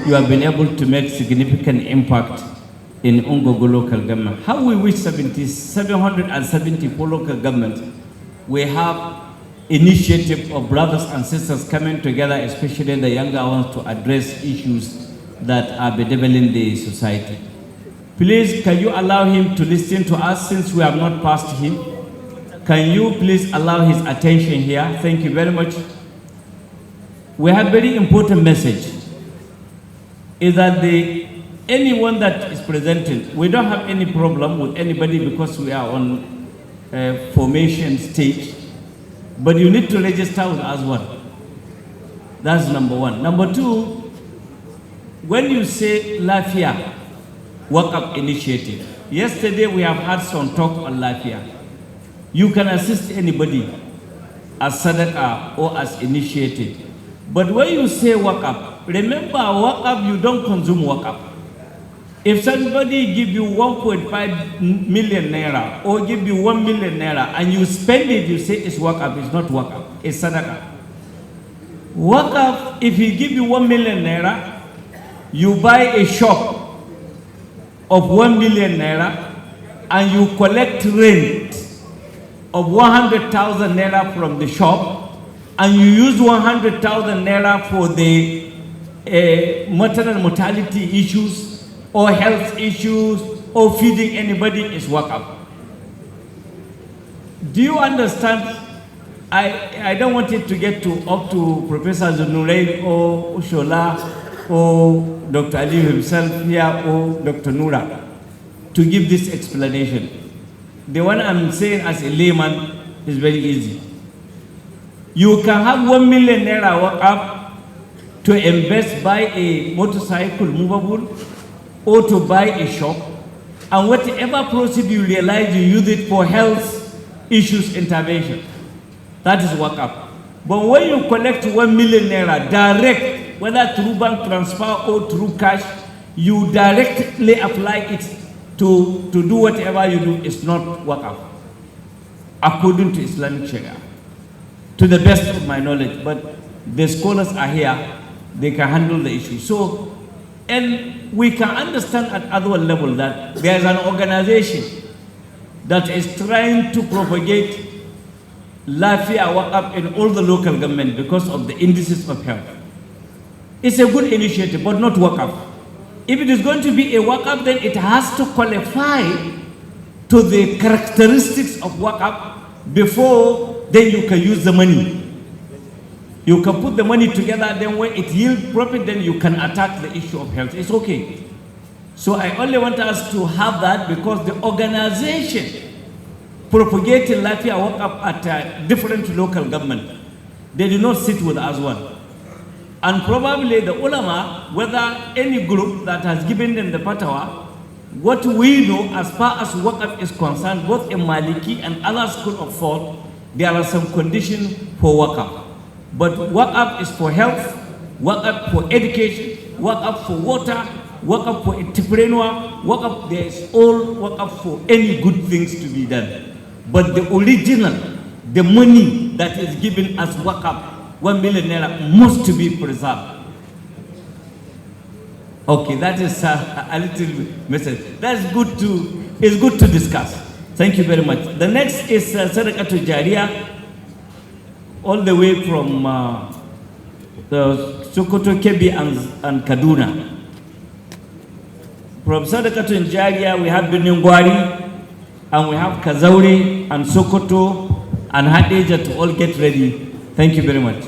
You have been able to make significant impact in Ungogo local government. How we wish 774 local governments, we have initiative of brothers and sisters coming together, especially the younger ones, to address issues that are bedeviling the society. Please, can you allow him to listen to us since we have not passed him? Can you please allow his attention here? Thank you very much. We have very important message. Is that anyone that is presented, we don't have any problem with anybody because we are on formation stage, but you need to register with AZAWON. That's number one. Number two, when you say Lafia Work-Up Initiative, yesterday we have had some talk on Lafia. You can assist anybody as Sadaqah or as initiative. But when you say Work-Up, remember, work-up, you don't consume work-up. If somebody give you 1.5 million naira or give you 1 million naira and you spend it, you say it's work-up. It's not work-up. It's sadaqah. Work-up, if he give you 1 million naira, you buy a shop of 1 million naira and you collect rent of 100,000 naira from the shop and you use 100,000 naira for the maternal mortality issues or health issues or feeding anybody is work-up. Do you understand? I don't want it to get up to Professor Zunurai or Shola or Dr. Ali himself here or Dr. Noura to give this explanation. The one I'm saying as a layman is very easy. You can have 1 million naira work-up to invest, buy a motorcycle movable, or to buy a shop, and whatever proceed you realize you use it for health issues intervention. That is work-up. But when you collect 1 million naira direct, whether through bank transfer or through cash, you directly apply it to do whatever you do, it's not work-up, according to Islamic Sharia, to the best of my knowledge. But the scholars are here, they can handle the issue. So, and we can understand at other level that there is an organization that is trying to propagate Lafia Work-Up in all the local government because of the indices of health. It's a good initiative, but not Work-Up. If it is going to be a Work-Up, then it has to qualify to the characteristics of Work-Up before then you can use the money. You can put the money together, then when it yields profit, then you can attack the issue of health. It's okay. So I only want us to have that because the organization propagating Lafia Work-Up at different local government, they do not sit with AZAWON. And probably the ulama, whether any group that has given them the fatwa, what we know as far as Work-Up is concerned, both in Maliki and other school of thought, there are some conditions for Work-Up. But Work-Up is for health, Work-Up for education, Work-Up for water, Work-Up for entrepreneur, Work-Up, there is all Work-Up for any good things to be done. But the original, the money that is given as Work-Up, 1 million naira, must to be preserved. Okay, that is a little message. That's good it's good to discuss. Thank you very much. The next is Sadaqah to Jariyah, all the way from the Sokoto, Kebbi and Kaduna. From Sadaqah to Jariyah, we have Binyungwari, and we have Kazauri and Sokoto and Hadija to all get ready. Thank you very much.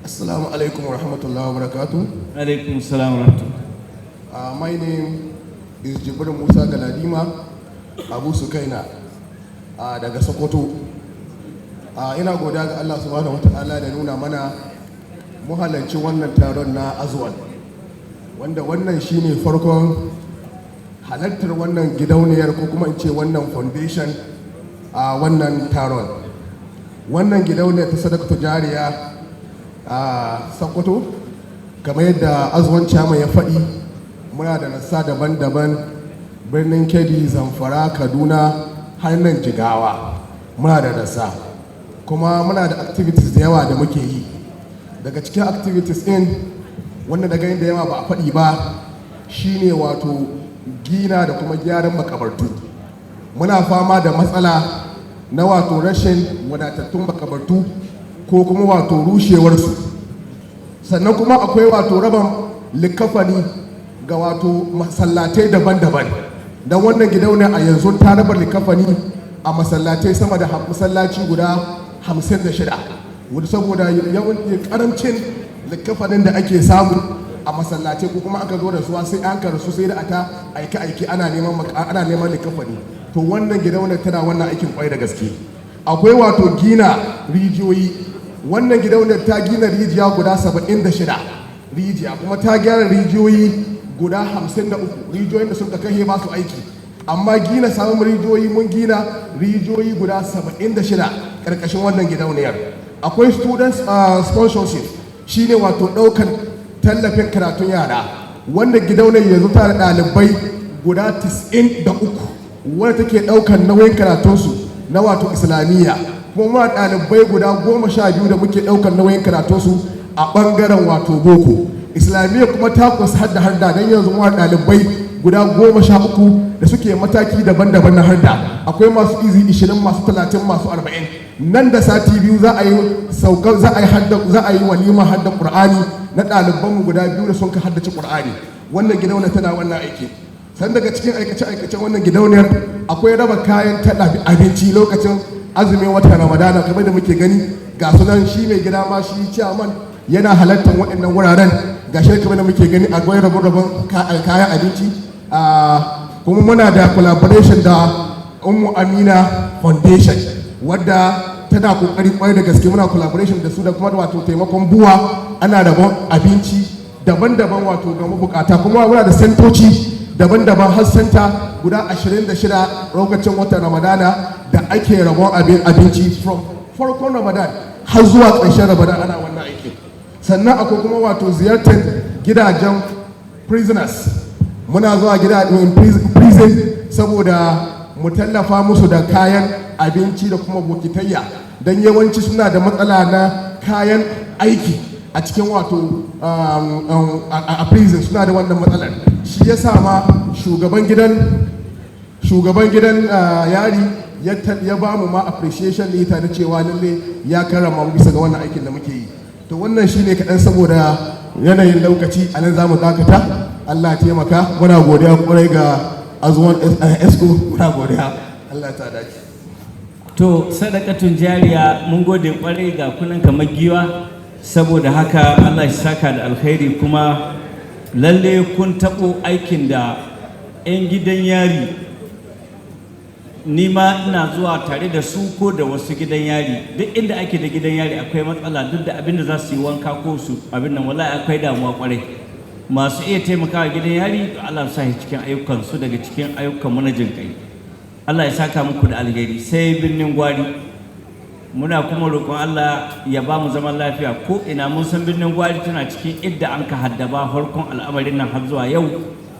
Assalamu alaikum wa rahmatullahi wa barakatuh. Alaikum assalam wa rahmatullahi. My name is Jibril Musa Galadima Abu Sukaina daga Sokoto. Ina godiya ga Allah subhanahu wa ta'ala da nuna mana muhalarci wannan taron na AZAWON, wanda wannan shine farkon halartar wannan gidauniyar ko kuma in ce wannan foundation a wannan taron. Wannan gidauniyar ta Sadaqatu Jariya a Sokoto, kamar yadda AZAWON chairman ya faɗi, muna da nasa daban-daban birnin Kebbi, Zamfara, Kaduna har nan Jigawa muna da rasa, kuma muna da activities da yawa da muke yi. Daga cikin activities ɗin wanda daga yin da yawa ba a faɗi ba shine wato gina da kuma gyaran makabartu. Muna fama da matsala na wato rashin wadatattun makabartu ko kuma wato rushewarsu. Sannan kuma akwai wato rabon likafani ga wato masallatai daban-daban, don wannan gidauniya a yanzu ta raba likafani a masallatai sama da masallaci guda 56, wadda saboda yawan karamcin likafanin da ake samu a masallatai ko kuma aka zo da suwa sai an karasu sai da ata aiki ana neman likafani. To wannan gidauniyar tana wannan aikin kwai da gaske. Akwai wato gina rijiyoyi. Wannan gidauniyar ta gina rijiya guda 76 rijiya, kuma ta gyara rijiyoyi guda 53 rijiyoyin da suka kashe ba su aiki. Amma gina samun rijiyoyi mun gina rijiyoyi guda 76 karkashin wannan gidauniyar. Akwai student sponsorship, shine wato daukan tallafin karatun yara. Wannan gidauniyar yanzu ta da ɗalibai guda 93 wadda take daukan nauyin karatunsu na wato islamiyya, kuma muna ɗalibai guda 12 da muke daukan nauyin karatunsu a ɓangaren wato boko. Islamiyya kuma ta kusa harda don yanzu muna ɗalibai guda 13 da suke mataki daban-daban na harda. Akwai masu izi 20, masu 30, masu 40. Nan da sati biyu za a yi walima hadda Qur'ani na ɗalibanmu guda 2 da sun ka haddace Qur'ani. Wannan gidauniyar tana wannan aiki. San daga cikin aikace-aikacen wannan gidauniyar akwai raba kayan taɗa abinci lokacin azumin watan Ramadana, kamar da muke gani ga sunan shi mai gida ma shi chairman yana halartar waɗannan wuraren. Ga shi kamar da muke gani akwai rabon kayan abinci. Kuma muna da collaboration da Ummu Amina Foundation wadda tana kokari kwai da gaske. Muna collaboration da su da kuma wato taimakon buwa, ana rabon abinci daban-daban wato ga mabukata. Kuma muna da sentoci daban-daban har senta guda 26 lokacin watan Ramadana da ake rabon abinci from farkon Ramadan har zuwa ƙarshen Ramadan ana wannan aiki. Sannan akwai kuma wato ziyartar gidajen prisoners. Muna zuwa gidajen prison saboda mu tallafa musu da kayan abinci da kuma bokitayya, don yawanci suna da matsala na kayan aiki a cikin wato a prison, suna da wannan matsalar. Shi ya sa ma shugaban gidan yari ya ba mu ma appreciation letter na cewa lalle ya karrama mu bisa ga wannan aikin da muke yi. To wannan shine kaɗan saboda yanayin lokaci, a nan za mu dakata. Allah taimaka, muna godiya kwarai ga AZAWON ESCO, muna godiya. Allah ta dace. To sadakatun jariya mun gode kwarai ga kunan kamar giwa, saboda haka Allah shi saka da alkhairi. Kuma lalle kun taɓo aikin da 'yan gidan yari, ni ma ina zuwa tare da su ko da wasu gidan yari. Duk inda ake da gidan yari akwai matsala, duk da abin da za su yi wanka ko su abin nan, wallahi akwai damuwa kwarai. Masu iya taimakawa gidan yari to Allah ya sa cikin ayyukansu daga cikin ayyukan mu na jinkai. Allah ya saka muku da alheri. Sai birnin Gwari, muna kuma roƙon Allah ya ba mu zaman lafiya. Ko ina mun san birnin Gwari tana cikin idda an ka haddaba farkon al'amarin nan har zuwa yau,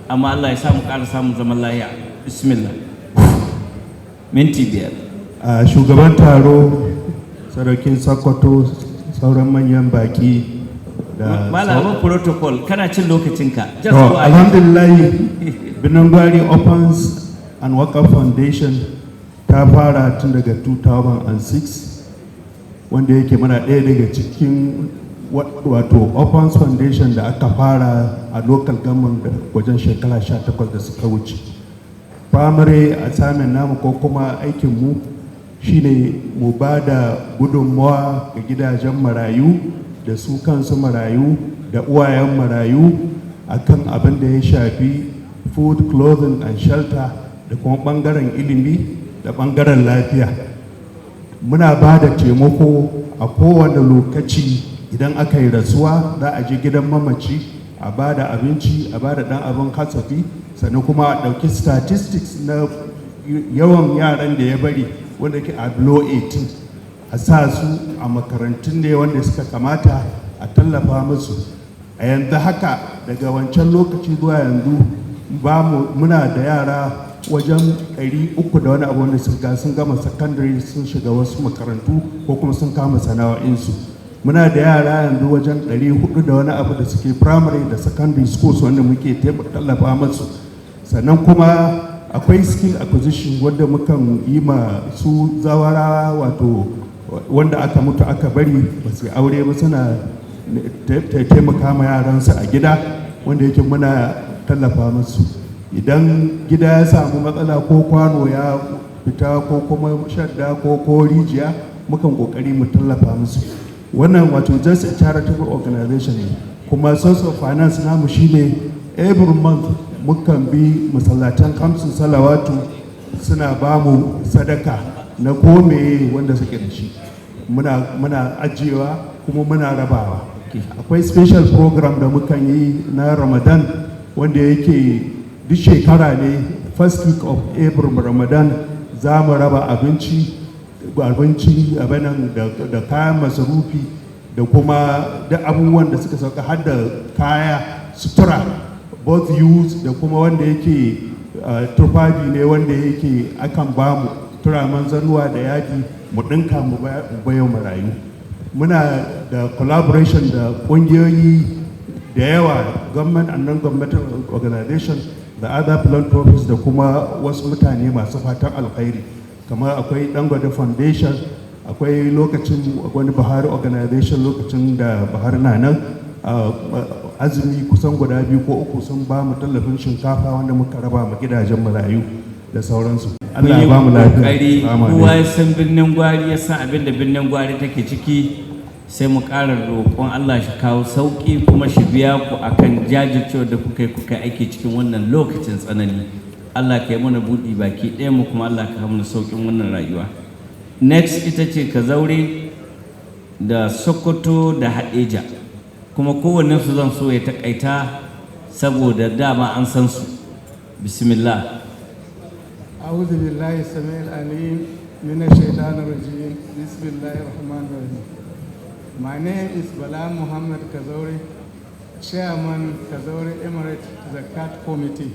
amma Allah ya sa mu ƙara samun zaman lafiya. Bismillah. Minti 5. Shugaban taro, Sarkin Sokoto, sauran manyan baki da malamin protocol, kana cin lokacinka. Alhamdulillah, Birnin Gwari Opens and Waqf Foundation ta fara tun daga 2006, wanda yake mana ɗaya daga cikin wato Opens Foundation da aka fara a local government wajen shekara 18 da suka wuce. Primary assignment namu ko kuma aikinmu shine mu ba da gudunmawa ga gidajen marayu da su kansu marayu da uwayen marayu akan abin da ya shafi food, clothing and shelter, da kuma ɓangaren ilimi da ɓangaren lafiya. Muna ba da taimako a kowane lokaci. Idan aka yi rasuwa za a je gidan mamaci a ba da abinci, a ba da ɗan abin hasafi, sannan kuma a ɗauki statistics na yawan yaran da ya bari wanda ke a below 18, a sa su a makarantun ne wanda suka kamata a tallafa musu. A yanzu haka daga wancan lokaci zuwa yanzu muna da yara wajen 300 da wani abu wanda sun gama secondary sun shiga wasu makarantu ko kuma sun kama sana'o'insu. Muna da yara yanzu wajen 400 da wani abu da suke primary da secondary schools wanda muke tallafa masu. Sannan kuma akwai skill acquisition wanda mukan yi ma su zawara, wato wanda aka mutu aka bari ba su aure ba, suna taimaka ma yaransu a gida wanda yake muna tallafa musu. Idan gida ya samu matsala ko kwano ya fita ko kuma shadda ko rijiya, mukan kokari mu tallafa musu. Wannan wato just a charitable organization ne, kuma source of finance namu shine every month mukan bi masallatan kamsin salawatu suna ba mu sadaka na kome wanda suke da shi, muna ajiyewa kuma muna rabawa. Akwai special program da mukan yi na Ramadan wanda yake duk shekara ne first week of April Ramadan za mu raba abinci abinan da kayan masarufi da kuma da abubuwan da suka sauka har da kaya sutura, both youth da kuma wanda yake tufafi ne wanda yake akan bamu turaman zanuwa da yadi mu dinka mu bayo marayu. Muna da collaboration da kungiyoyi da yawa, government and non-governmental organization da other philanthropists da kuma wasu mutane masu fatan alkhairi, kamar akwai Dangote Foundation, akwai lokacin wani Buhari organization lokacin da Buhari na nan azumi kusan guda 2 ko 3 sun ba mu tallafin shinkafa wanda muka raba mu gidajen marayu da sauransu. Allah ya ba mu lafiya. Kowa ya san birnin Gwari, ya san abin da birnin Gwari take ciki, sai mu ƙara roƙon Allah shi kawo sauƙi kuma shi biya ku akan jajircewa da kuka aiki cikin wannan lokacin tsanani. Allah ka yi mana buɗi baki ɗaya mu, kuma Allah ka mana sauƙin wannan rayuwa. Next ita ce Kazaure da Sokoto da Hadeja, kuma kowanne su zan so ya takaita saboda dama an san su. Bismillah. A'udhu billahi samil alim minash shaitanir rajim. Bismillahir rahmanir rahim. My name is Bala Muhammad Kazaure, Chairman Kazaure Emirate Zakat Committee.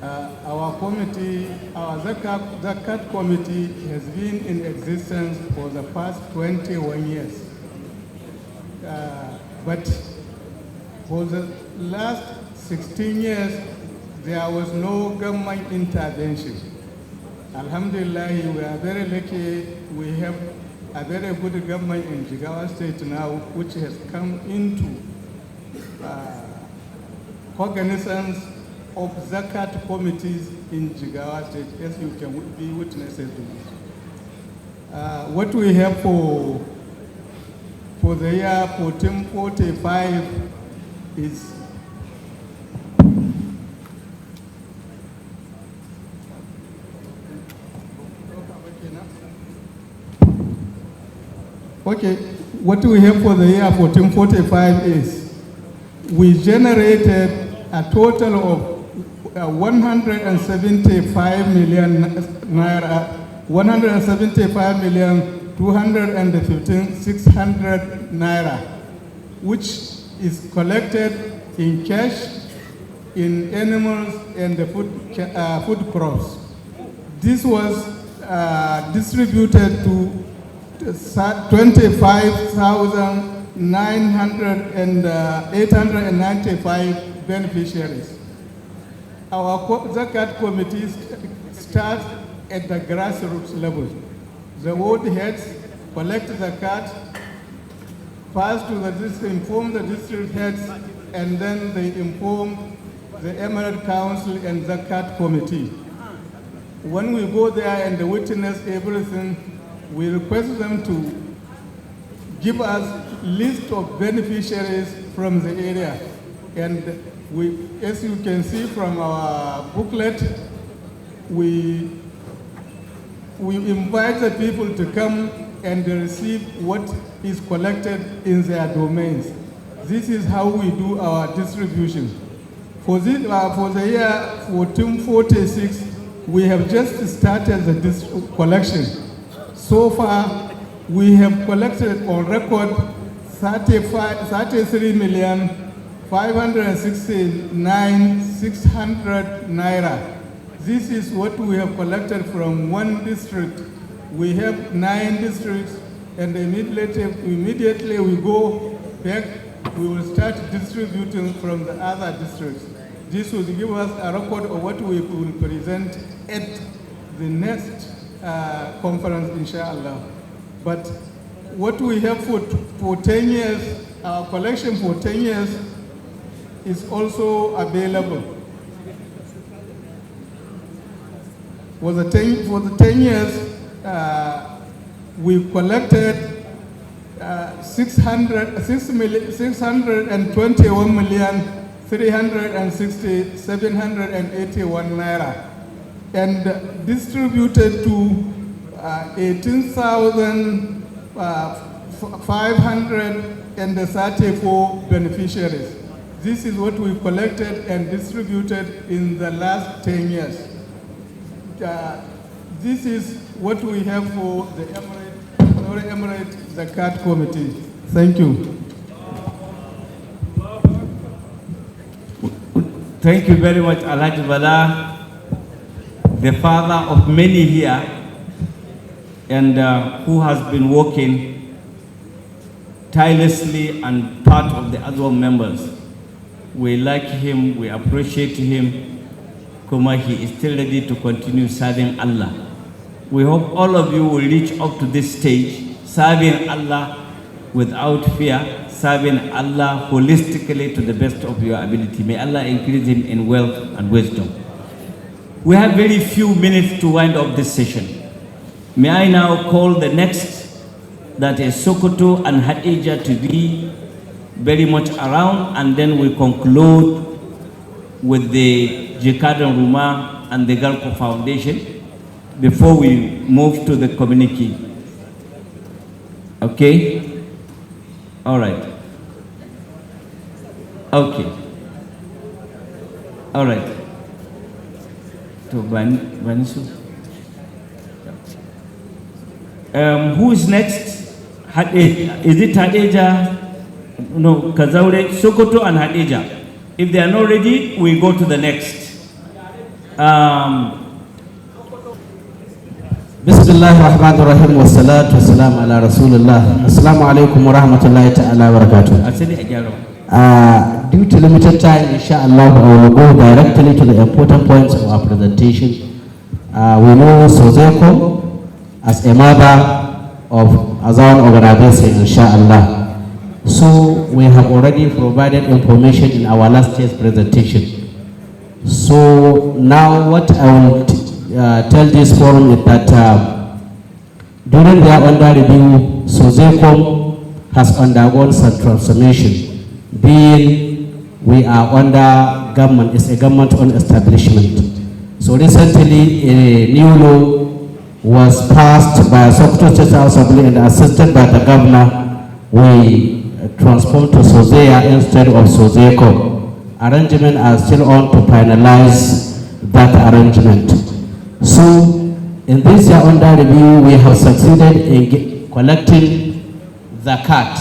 Our committee, our Zakat Committee has been in existence for the past 21 years. But for the last 16 years, there was no government intervention. Alhamdulillah, we are very lucky. We have a very good government in Jigawa State now, which has come into cognizance of Zakat committees in Jigawa State, as you can be witnesses to this. What we have for the year 1445 is what we have for the year 1445 is we generated a total of 175 million naira, 175,215,600 naira, which is collected in cash, in animals, and the food crops. This was distributed to 25,895 beneficiaries. Our Zakat committees start at the grassroots level. The ward heads collect zakat, pass to the district, inform the district heads, and then they inform the Emirate Council and Zakat committee. When we go there and witness everything, we request them to give us list of beneficiaries from the area. And we, as you can see from our booklet, we invite the people to come and receive what is collected in their domains. This is how we do our distribution. For the year 1446, we have just started the collection. So far, we have collected on record 33,000,000 569,600 naira. This is what we have collected from one district. We have 9 districts, and immediately we go back, we will start distributing from the other districts. This will give us a record of what we will present at the next conference, inshallah. But what we have for 10 years, our collection for 10 years is also available. For the 10 years, we collected 621,360,781 naira and distributed to 18,534 beneficiaries. This is what we collected and distributed in the last 10 years. This is what we have for the Emirate Zakat Committee. Thank you. Thank you very much, Alhaji Bala, the father of many here, and who has been working tirelessly and part of the other members. We like him, we appreciate him. Kuma, he is still ready to continue serving Allah. We hope all of you will reach up to this stage, serving Allah without fear, serving Allah holistically to the best of your ability. May Allah increase him in wealth and wisdom. We have very few minutes to wind up this session. May I now call the next, that is Sokoto and Hadija, to be very much around, and then we conclude with the Jikadan Ruma and the Galco Foundation before we move to the communique. Okay? All right. Okay. All right. To Vanisu. Who is next? Is it Hadija? No, Kazaure, Sokoto and Hadija. If they are not ready, we go to the next. Bismillahirrahmanirrahim wa salatu wa salam ala Rasulullah. Assalamu alaikum wa rahmatullahi ta'ala wa barakatuh. Due to limited time, inshallah, I will go directly to the important points of our presentation. We know Sozeko as a mother of AZAWON organization, inshallah. So we have already provided information in our last year's presentation. So now what I will tell this forum is that during their under review, Sozeko has undergone some transformation, being we are under government, it's a government-owned establishment. So recently a new law was passed by Sokoto State Assembly and assisted by the governor. We transformed to Sozea instead of Sozeko. Arrangements are still on to finalize that arrangement. So, in this year under review, we have succeeded in collecting zakat,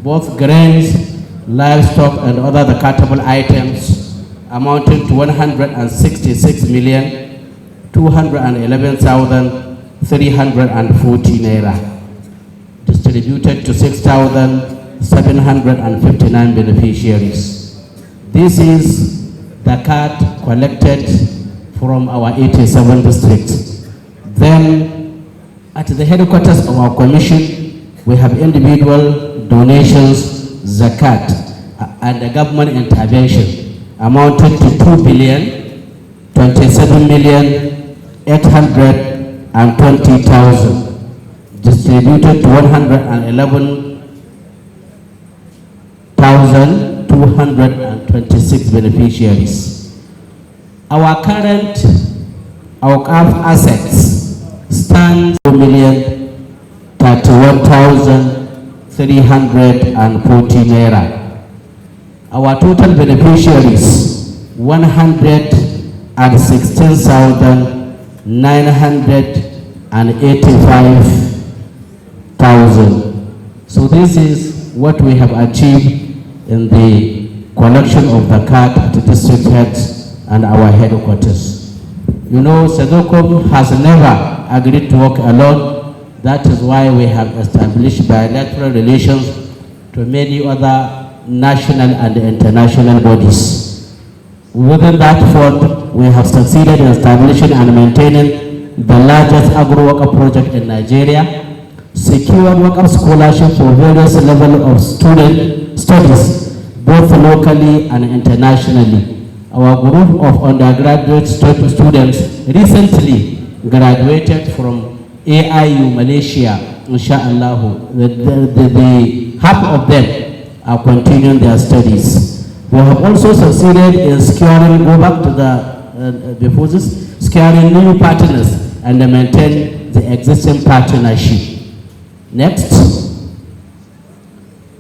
both grains, livestock, and other zakatable items, amounting to 166,211,340 naira, distributed to 6,759 beneficiaries. This is zakat collected from our 87 districts. Then, at the headquarters of our commission, we have individual donations, zakat, and the government intervention amounted to 2,27,820,000, distributed to 111,226 beneficiaries. Our current assets stand 4,031,340 naira. Our total beneficiaries 116,985,000. So this is what we have achieved in the collection of the card at the district heads and our headquarters. You know, SEDOCOM has never agreed to work alone. That is why we have established bilateral relations to many other national and international bodies. Within that fund, we have succeeded in establishing and maintaining the largest agro-worker project in Nigeria, secured worker scholarship for various levels of student studies, both locally and internationally. Our group of undergraduate students recently graduated from AIU Malaysia, inshallah. The half of them are continuing their studies. We have also succeeded in securing, go back to the before this, securing new partners and maintain the existing partnership. Next.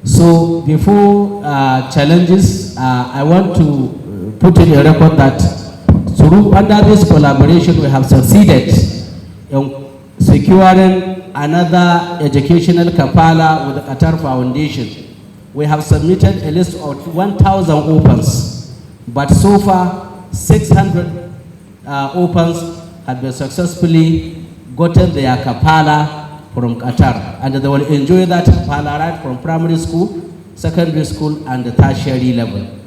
So before challenges, I want to put in a record that through under this collaboration we have succeeded in securing another educational kafala with the Qatar Foundation. We have submitted a list of 1,000 opens, but so far 600 opens have been successfully gotten their kafala from Qatar, and they will enjoy that kafala right from primary school, secondary school, and the tertiary level.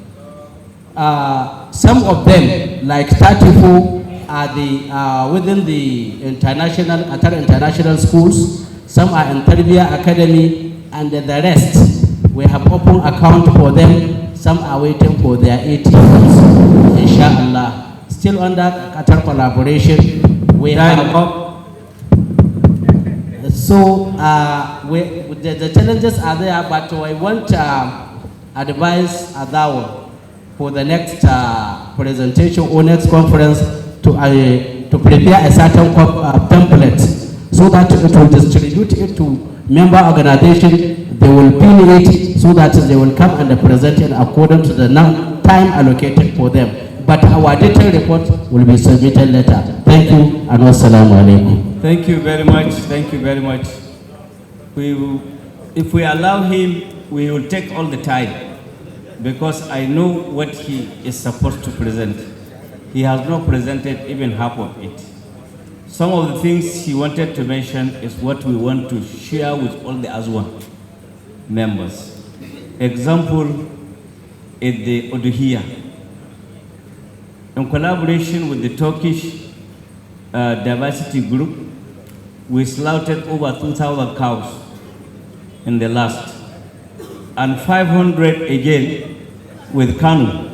Some of them, like 34, are the within the international Qatar international schools. Some are in Tarbiyah Academy, and the rest we have open account for them. Some are waiting for their ATMs, inshallah. Still under Qatar collaboration, we have. So the challenges are there, but I want to advise AZAWON for the next presentation or next conference to prepare a certain template so that it will distribute it to member organization. They will pin it so that they will come and present it according to the time allocated for them. But our detailed report will be submitted later. Thank you and wassalamu alaikum. Thank you very much. Thank you very much. If we allow him, we will take all the time because I know what he is supposed to present. He has not presented even half of it. Some of the things he wanted to mention is what we want to share with all the AZAWON members. Example is the Oduhiya. In collaboration with the Turkish diversity group, we slaughtered over 2,000 cows in the last, and 500 again with Kanu.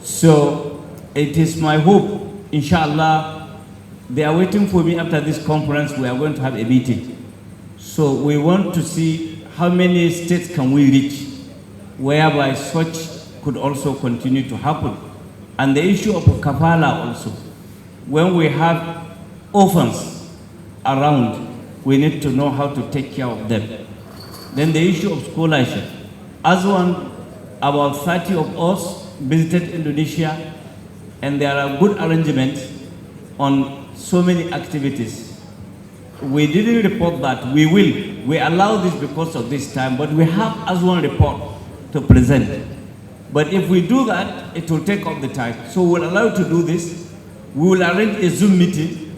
So it is my hope, inshallah, they are waiting for me after this conference. We are going to have a meeting. So we want to see how many states can we reach, whereby such could also continue to happen. And the issue of kafala also. When we have orphans around, we need to know how to take care of them. Then the issue of scholarship. AZAWON, about 30 of us visited Indonesia, and there are good arrangements on so many activities. We didn't report that. We will. We allow this because of this time, but we have AZAWON report to present. But if we do that, it will take up the time. So we'll allow you to do this. We will arrange a Zoom meeting,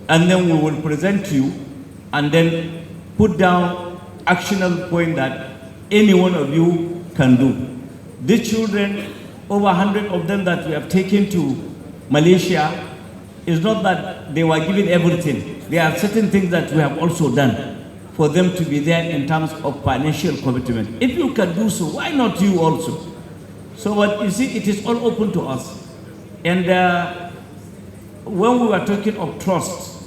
and then we will present to you, and then put down actionable point that any one of you can do. These children, over 100 of them that we have taken to Malaysia, it's not that they were given everything. There are certain things that we have also done for them to be there in terms of financial commitment. If you can do so, why not you also? So, but you see, it is all open to us. And when we were talking of trust,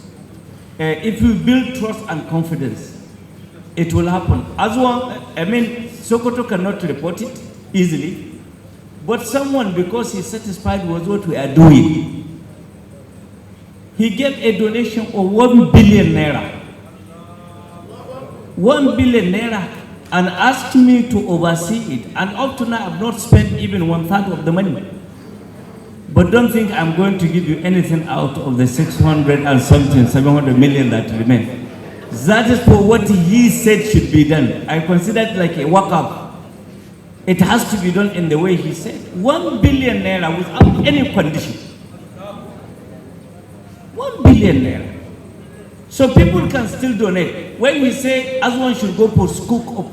if you build trust and confidence, it will happen. AZAWON, I mean, Sokoto cannot report it easily, but someone, because he's satisfied with what we are doing, he gave a donation of 1 billion naira. 1 billion naira, and asked me to oversee it. And up to now, I've not spent even 1/3 of the money. But don't think I'm going to give you anything out of the 600 and something, 700 million that remain. That is for what he said should be done. I consider it like a workup. It has to be done in the way he said. 1 billion naira without any condition. 1 billion naira. So people can still donate. When we say AZAWON should go for scoop of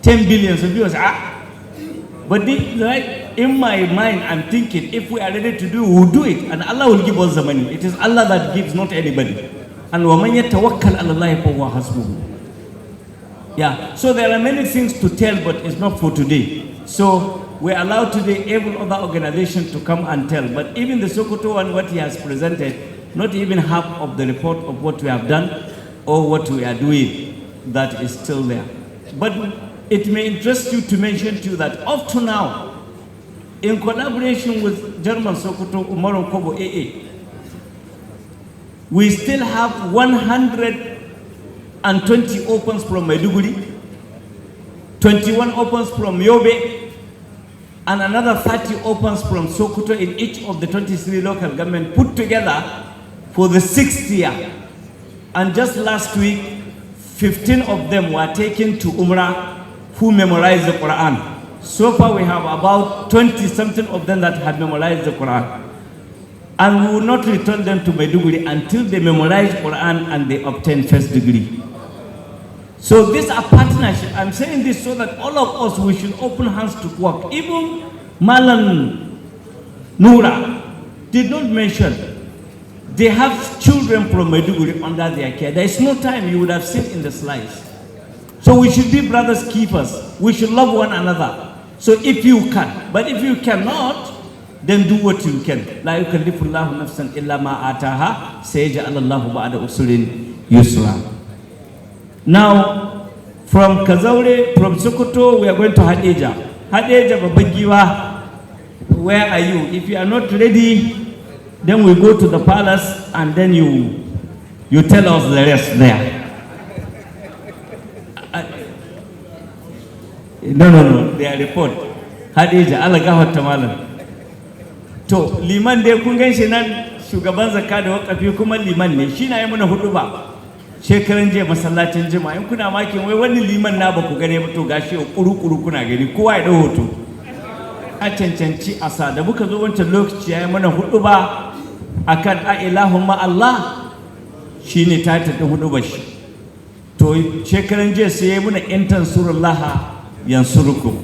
10 billion, so people say, but in my mind, I'm thinking, if we are ready to do, we'll do it, and Allah will give us the money. It is Allah that gives, not anybody. And وَمَنْ يَتَوَكَّلْ عَلَى اللَّهِ فَهُوَ حَسْبُهُ. Yeah, so there are many things to tell, but it's not for today. So we're allowed today every other organization to come and tell. But even the Sokoto one, what he has presented, not even half of the report of what we have done or what we are doing, that is still there. But it may interest you to mention to you that up to now, in collaboration with German Sokoto Umaru Kobo AA, we still have 120 opens from Maiduguri, 21 opens from Yobe, and another 30 opens from Sokoto in each of the 23 local government put together for the 6th year. And just last week, 15 of them were taken to Umrah who memorized the Quran. So far we have about 20-something of them that have memorized the Quran. And we will not return them to Maiduguri until they memorize Quran and they obtain first degree. So these are partnership. I'm saying this so that all of us, we should open hands to work. Even Malan Noura did not mention, they have children from Maiduguri under their care. There is no time, you would have seen in the slides. So we should be brothers keepers. We should love one another. So if you can, but if you cannot, then do what you can. La yukallifullahu nafsan illa ma ataha, sayaj'alallahu ba'da usrin yusra. Now, from Kazaure, from Sokoto, we are going to Hadeja. Hadeja Babagiwa, where are you? If you are not ready, then we go to the palace and then you tell us the rest there. No, their report. Hadeja, Allah gafata malam. To, liman dai kun gan shi nan shugaban zakka da wakafi kuma liman ne, shi na yi mana hudu ba. Shekaran jiya masallacin jima'a, in kuna makin wai wani liman na ba ku gane ba to gashi kuru-kuru kuna gani, kowa ya dau hoto. A cancanci asa da muka zo wancan lokaci ya yi mana hudu ba akan a'ilahumma Allah, shi ne ta tafi hudu ba shi. To, shekaran jiya sai ya yi mana intan surullaha yansurukum.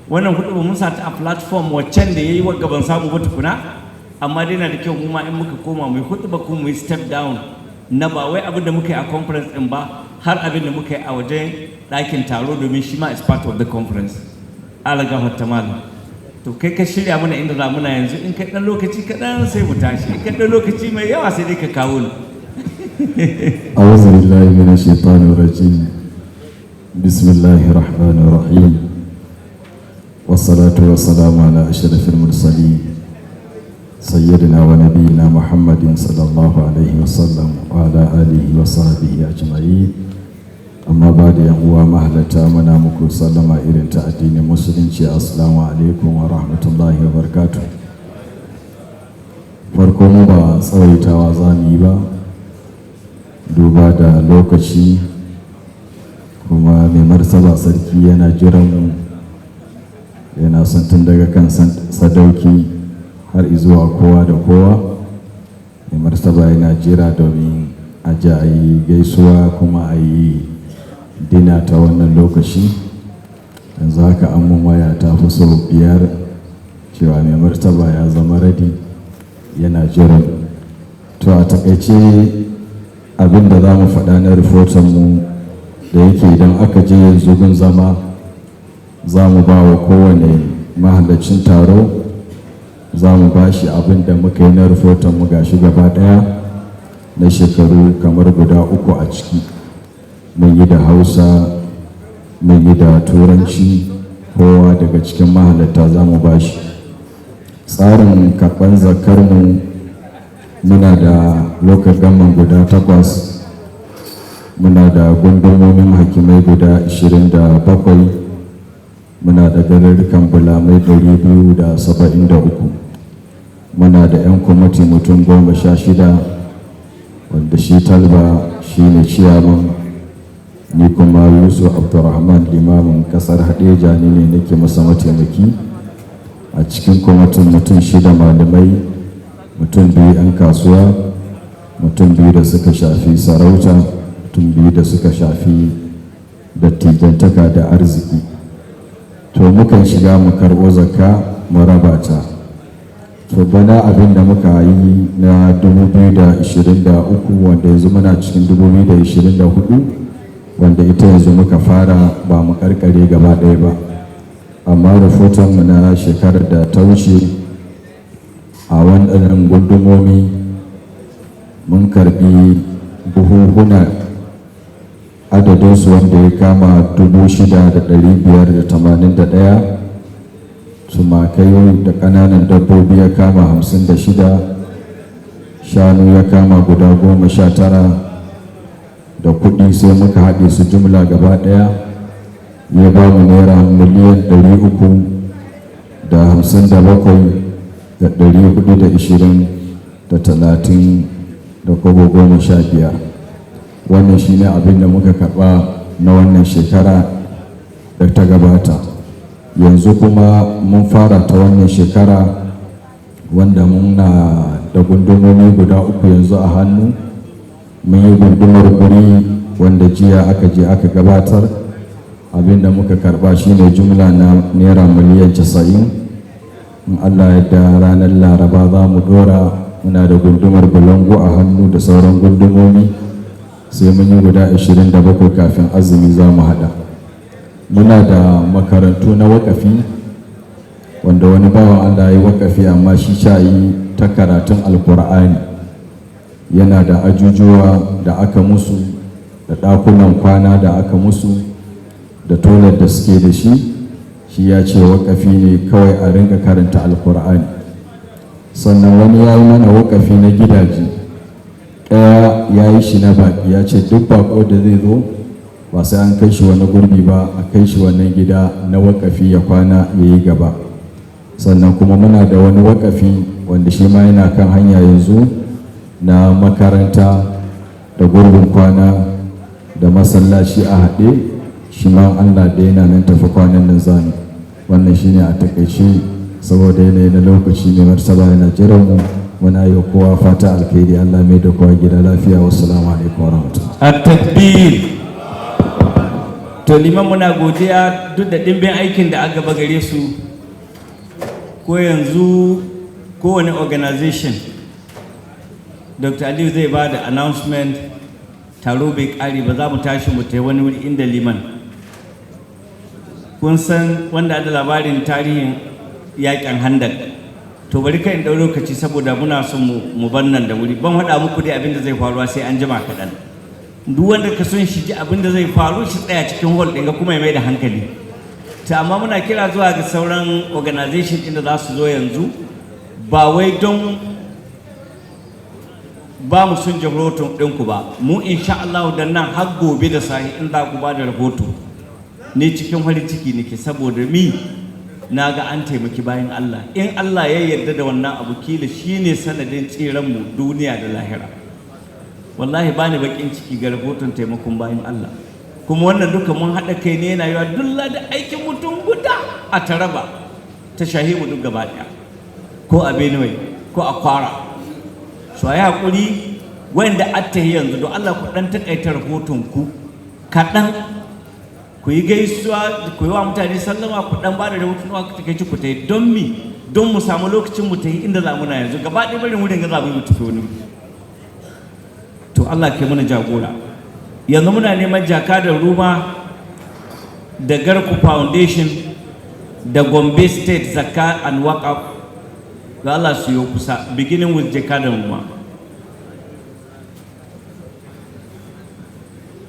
Wannan hudu ba mun sa ta a platform waccan da yayi wagga ban samu ba tukuna, amma dai na da kyau mu ma in muka koma mu hudu ba kuma mu step down na ba wai abin da muka yi a conference din ba, har abin da muka yi a wajen ɗakin taro, domin shi ma is part of the conference. Allah gafarta malam. To kai ka shirya mana inda za muna yanzu, in kai dan lokaci kaɗan sai mu tashi, in kai dan lokaci mai yawa sai dai ka kawo ni. A'udhu billahi minash shaitanir rajim. Bismillahir rahmanir rahim. Wassalatu wassalamu ala ashrafil mursalin sayyidina wa nabiyyina Muhammadin sallallahu alaihi wasallam wa ala alihi wa sahbihi ajma'in. Amma ba da yan uwa mahalarta, muna muku sallama irin ta addinin musulunci. Assalamu alaikum wa rahmatullahi wa barakatuh. Farko mu ba tsawaitawa za mu yi ba, duba da lokaci, kuma mai martaba sarki yana jiran mu, yana son tun daga kan sadauki har izuwa kowa da kowa. Mai martaba yana jira domin a ji a yi gaisuwa kuma a yi dina ta wannan lokaci. Yanzu haka an mun waya ta fi sau 5 cewa mai martaba ya zama radi, yana jiran. To a takaice abin da za mu faɗa na mu da yake idan aka je zugun zama, za mu ba wa kowane mahallacin taro, za mu ba shi abin da muka yi na mu gashi gaba ɗaya na shekaru kamar guda 3 a ciki. Mun yi da Hausa, mun yi da Turanci, kowa daga cikin mahallata za mu ba shi. Tsarin karɓar zakarmu, muna da local government guda 8, muna da gundumomin hakimai guda 27, muna da garurrukan bulamai 273, muna da 'yan kwamiti mutum 16, wanda shi Talba shi ne ciyaman, ni kuma Yusuf Abdurrahman limamin kasar Hadeja ne nake masa mataimaki. A cikin kwamitin mutum 6 malamai, mutum 2 'yan kasuwa, mutum 2 da suka shafi sarauta, mutum 2 da suka shafi dattijantaka da arziki. To mukan shiga mu karɓo zakka mu raba ta. To bana abin da muka yi na 2023 wanda yanzu muna cikin 2024 wanda ita yanzu muka fara ba mu karkare gaba ɗaya ba, amma rahotonmu na shekarar da ta wuce a wannan gundumomi mun karbi buhuhuna adadinsu wanda ya kama 6,581, tumakai da ƙananan dabbobi ya kama 56, shanu ya kama guda 19, da kuɗi sai muka haɗe su jumla gaba ɗaya ya ba mu naira miliyan 357,420,30 wannan shi ne abin da muka karɓa na wannan shekara da ta gabata. Yanzu kuma mun fara ta wannan shekara wanda muna da gundumomi guda 3 yanzu a hannu. Mun yi gundumar guri wanda jiya aka je aka gabatar, abin da muka karba shine jumla na naira miliyan 90. In Allah ya da ranar Laraba za mu dora. Muna da gundumar Bulango a hannu da sauran gundumomi, sai mun yi guda 27 kafin azumi za mu hada. Muna da makarantu na wakafi wanda wani bawan Allah ya yi wakafi, amma shi shayi ta karatun alkur'ani, yana da ajujuwa da aka musu, da ɗakunan kwana da aka musu, da toilet da suke da shi ya ce wakafi ne kawai a ringa karanta alkur'ani. Sannan wani ya yi mana wakafi na gidaje ɗaya, ya yi shi na baƙi, ya ce duk baƙo da zai zo ba sai an kai shi wani gurbi ba, a kai shi wannan gida na wakafi ya kwana ya yi gaba. Sannan kuma muna da wani wakafi wanda shi ma yana kan hanya yanzu, na makaranta da gurbin kwana da masallaci a haɗe, shi ma Allah da yana nan tafi kwanan nan zani. Wannan shi ne a takaice, saboda yanayi na lokaci mai martaba yana jiran mu. Muna yi kowa fata alkhairi, Allah mai da kowa gida lafiya. Wassalamu alaikum warahmatullahi. At-takbir. To liman muna godiya duk da ɗimbin aikin da aka gaba gare su. Ko yanzu kowane organization Dr. Aliyu zai ba da announcement, taro bai ƙari ba, za mu tashi mu tai wani wuri inda liman. Kun san wanda da labarin tarihin yaƙin Handak. To bari kai in ɗau lokaci saboda muna son mu bar nan da wuri. Ban haɗa muku dai abin da zai faruwa sai an jima kaɗan. Duk wanda ka son shi ji abin da zai faru shi tsaya cikin hall ɗin ga kuma ya mai da hankali. Ta amma muna kira zuwa ga sauran organization inda za su zo yanzu, ba wai don ba mu sun ji rahoton ɗinku ba. Mu insha Allah da nan har gobe da sahi in za ku ba da rahoto, ni cikin farin ciki nake saboda na ga an taimaki bayan Allah. In Allah ya yarda da wannan abu, kila shine sanadin tsiranmu duniya da lahira. Wallahi bani bakin ciki ga rahoton taimakon bayan Allah. Kuma wannan duka mun haɗa kai ne, yana yiwa dulla da aikin mutum guda a Taraba ta shahimu duk gaba ɗaya, ko a Benue ko a Kwara. So ayi haƙuri wanda attahi yanzu don Allah ku ɗan taƙaita rahoton ku kaɗan, ku yi gaisuwa, ku yi wa mutane sallama, ku ɗan ba da rahoton wa ku takaici ku ta yi don mu samu lokacin mu ta yi inda za mu na yanzu gaba ɗaya barin wurin ga za mu tafi wani. To Allah ke mana jagora. Yanzu muna neman jakadar Ruma da Garku Foundation da Gombe State Zakka and Waqf ga Allah su yi kusa, beginning with jakadar Ruma.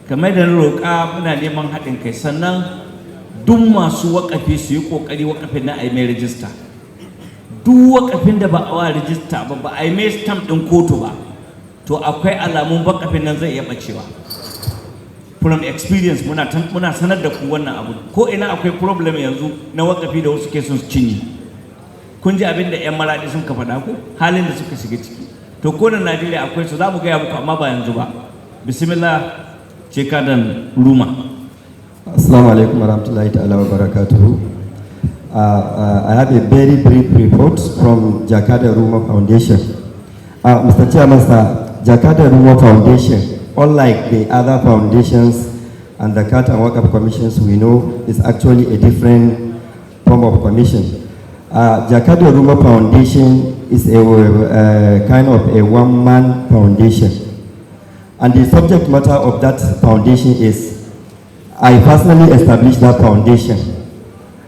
Kamar da roƙa muna neman haɗin kai, sannan duk masu waƙafi su yi ƙoƙari waƙafin na a yi mai rijista. Duk waƙafin da ba a wa rijista ba a yi mai stamp ɗin kotu ba, to akwai alamun waƙafin nan zai iya ɓacewa. From experience muna sanar da ku wannan abu. Ko ina akwai problem yanzu na waƙafi da wasu ke sun cinye. Kun ji abin da 'yan Maraɗi sun ka faɗa ko halin da suka shiga ciki. To ko na Najeriya akwai su, za mu gaya muku amma ba yanzu ba. Bismillah. Jakadan Ruma. Assalamu alaikum warahmatullahi ta'ala wa barakatuhu. I have a very brief report from Jakarta Ruma Foundation. Mr. Chairman, sir, Jakarta Ruma Foundation, unlike the other foundations and the Zakat and Waqf commissions we know, is actually a different form of commission. Jakarta Ruma Foundation is a kind of a one-man foundation. And the subject matter of that foundation is, I personally established that foundation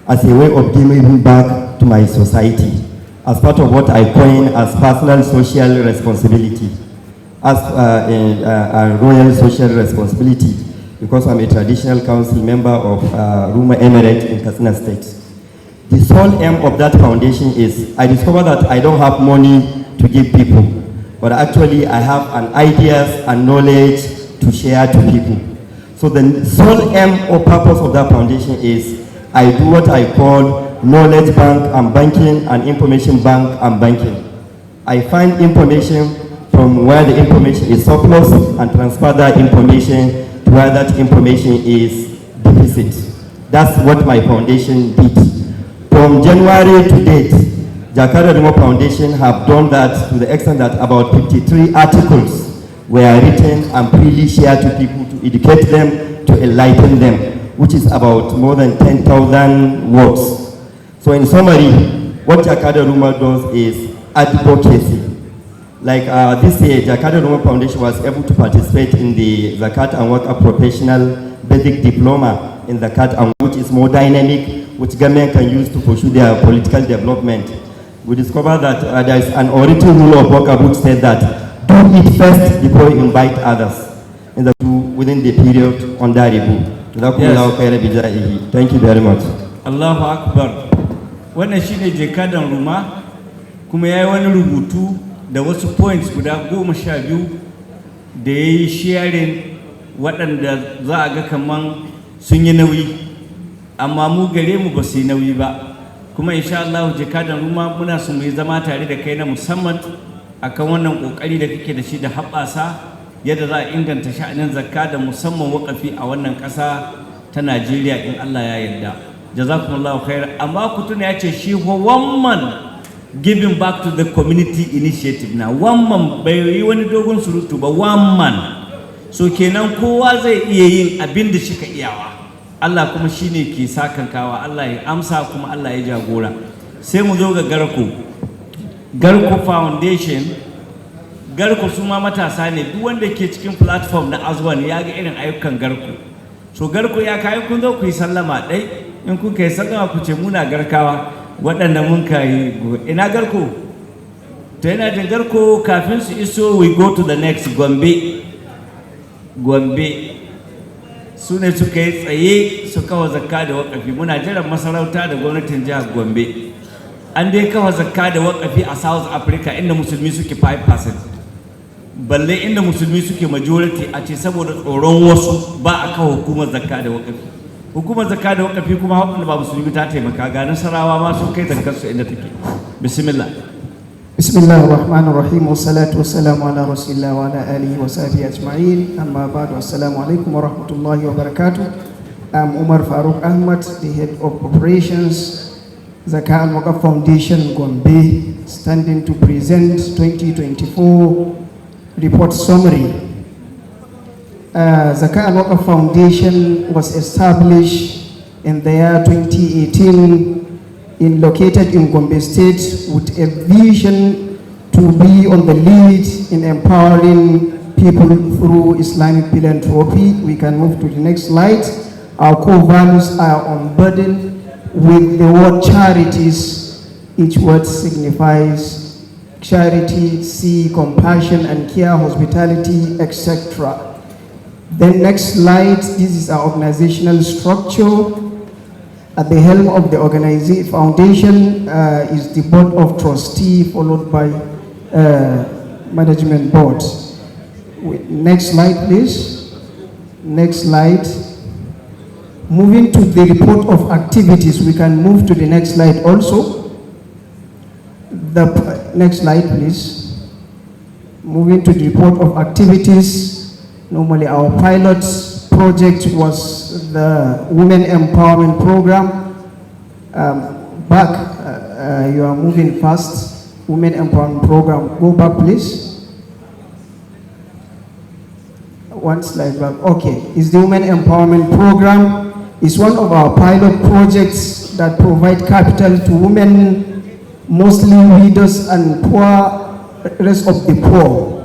as a way of giving back to my society, as part of what I coin as personal social responsibility, as a royal social responsibility, because I'm a traditional council member of Ruma Emirate in Katsina State. The sole aim of that foundation is, I discovered that I don't have money to give people, but actually I have an ideas and knowledge to share to people. So the sole aim or purpose of that foundation is, I do what I call knowledge bank and banking and information bank and banking. I find information from where the information is surplus and transfer that information to where that information is deficit. That's what my foundation did. From January to date, Jakarta Ruma Foundation have done that to the extent that about 53 articles were written and freely shared to people to educate them, to enlighten them, which is about more than 10,000 words. So in summary, what Jakarta Ruma does is advocacy. Like this year, Jakarta Ruma Foundation was able to participate in the Zakat and Waqf Professional Basic Diploma in Zakat, and which is more dynamic, which government can use to pursue their political development. We discovered that there is an original rule of Waqf which says that do it first before you invite others within the period under review. Yes. Thank you very much. Allahu Akbar. Wannan shine Jakadan Ruma, kuma yayi wani rubutu da wasu points guda 12 da yayi sharing waɗanda za a ga kaman sun yi nauyi, amma mu gare mu ba su yi nauyi ba. Kuma insha Allah Jakadan Ruma muna so mu yi zama tare da kai na musamman akan wannan kokari da kake da shi da haɓasa yadda za a inganta sha'anin zakka da musamman waƙafi a wannan ƙasa ta Najeriya in Allah ya yarda. Jazakumullahu khair. Amma ku tuna yace shi one man giving back to the community initiative na one man, bai yi wani dogon surutu ba, one man. So kenan kowa zai iya yin abin da shi ka iyawa. Allah kuma shine ke sakankawa, Allah ya amsa kuma Allah ya jagora. Sai mu zo ga Garko Foundation. Garko su ma matasa ne, duk wanda ke cikin platform na AZAWON ya ga irin ayyukan Garko. So Garko ya kai kun zo ku yi sallama dai, in kun kai sallama ku ce muna Garkawa waɗanda mun kai. Ina Garko? To yana jin Garko kafin su iso, we go to the next Gombe. Su ne suka yi tsaye su kawo zakka da waƙafi. Muna jiran masarauta da gwamnatin jihar Gombe. An dai kawo zakka da waƙafi a South Africa inda musulmi suke 5%. Balle inda musulmi suke majority, a ce saboda tsoron wasu ba a kawo hukumar zakka da waƙafi. Hukumar zakka da waƙafi kuma haƙƙin ba musulmi ta taimaka, ga Nasarawa ma sun kai zakkar su inda take. Bismillah. Bismillahir Rahmanir Rahim, wa salatu wa salamu ala Rasulillah wa ala alihi wa sahbihi ajma'in. Amma ba'du, assalamu alaikum wa rahmatullahi wa barakatuh. I'm Umar Farooq Ahmad, the head of operations, Zakat and Waqf Foundation Gombe, standing to present 2024 report summary. Zakat and Waqf Foundation was established in the year 2018 located in Gombe State with a vision to be on the lead in empowering people through Islamic philanthropy. We can move to the next slide. Our core values are unburdened with the word charities. Each word signifies charity, see, compassion and care, hospitality, etc. Then next slide, this is our organizational structure. At the helm of the organization foundation is the board of trustee, followed by management board. Next slide, please. Next slide. Moving to the report of activities, we can move to the next slide also. The next slide, please. Moving to the report of activities, normally our pilots project was the Women Empowerment Program. You are moving fast. Women Empowerment Program. Go back, please. One slide back. Okay. It's the Women Empowerment Program. It's one of our pilot projects that provide capital to women, mostly widows and rest of the poor.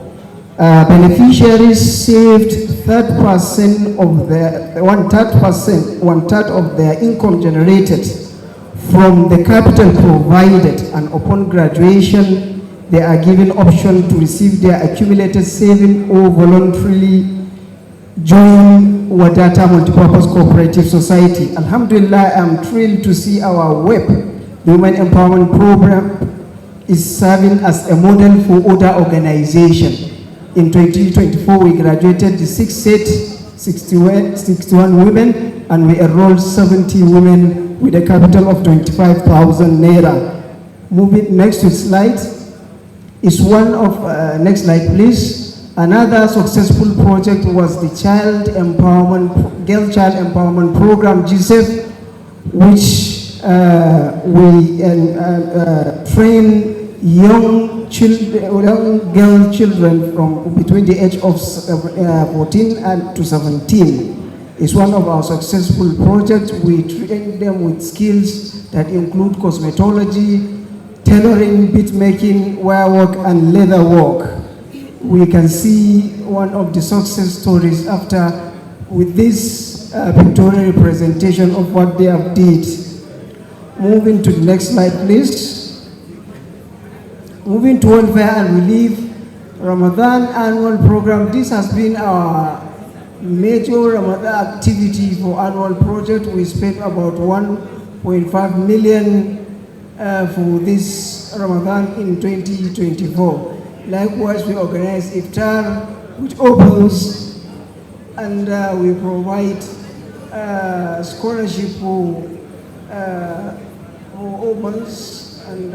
Beneficiaries saved 1/3 of their income generated from the capital provided, and upon graduation, they are given option to receive their accumulated saving or voluntarily join Wadata Multipurpose Cooperative Society. Alhamdulillah, I'm thrilled to see our WEP, the Women Empowerment Program, is serving as a model for other organizations. In 2024, we graduated the 61 women, and we enrolled 70 women with a capital of 25,000 naira. Moving next to slide is one of, next slide please. Another successful project was the Girl Child Empowerment Program, GSEF, which we train young girl children from between the age of 14 and to 17. It's one of our successful projects. We train them with skills that include cosmetology, tailoring, bead making, wire work, and leather work. We can see one of the success stories after with this pictorial representation of what they have did. Moving to the next slide, please. Moving to welfare and relief, Ramadan annual program. This has been our major Ramadan activity for annual project. We spent about 1.5 million for this Ramadan in 2024. Likewise, we organize iftar, which opens, and we provide scholarship for opens and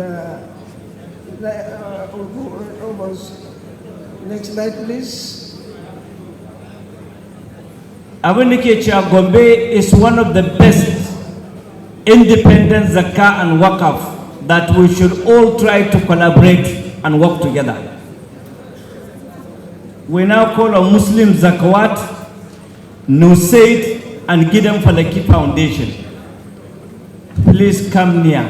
next slide, please. Abunike Gombe is one of the best independent zakah and waqaf that we should all try to collaborate and work together. We now call on Muslim Zakawat, Nusaid, and Gidam Falaki Foundation. Please come near.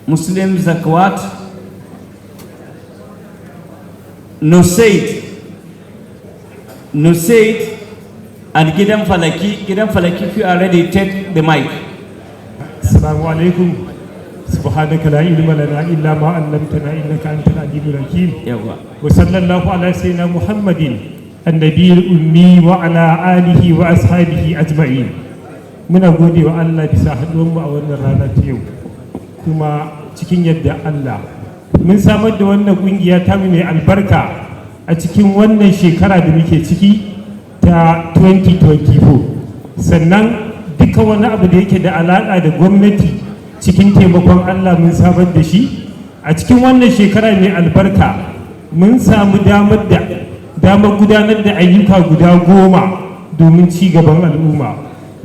Muslim Zakawat, Nusaid, and Gidam Falaki. Gidam Falaki, if you are ready, take the mic. Assalamu alaikum. سبحانك لا علم لنا إلا ما علمتنا إنك أنت العليم الحكيم وصلى الله على سيدنا محمد النبي الأمي وعلى آله وأصحابه أجمعين من أقول الله بساحة وأن رانا تيو كما cikin yadda Allah mun samar da wannan kungiya ta mai albarka a cikin wannan shekara da muke ciki ta 2024 sannan duka wani abu da yake da alaka da gwamnati cikin taimakon Allah mun samar da shi a cikin wannan shekara mai albarka mun samu damar gudanar da ayyuka guda 10 domin ci gaban al'umma.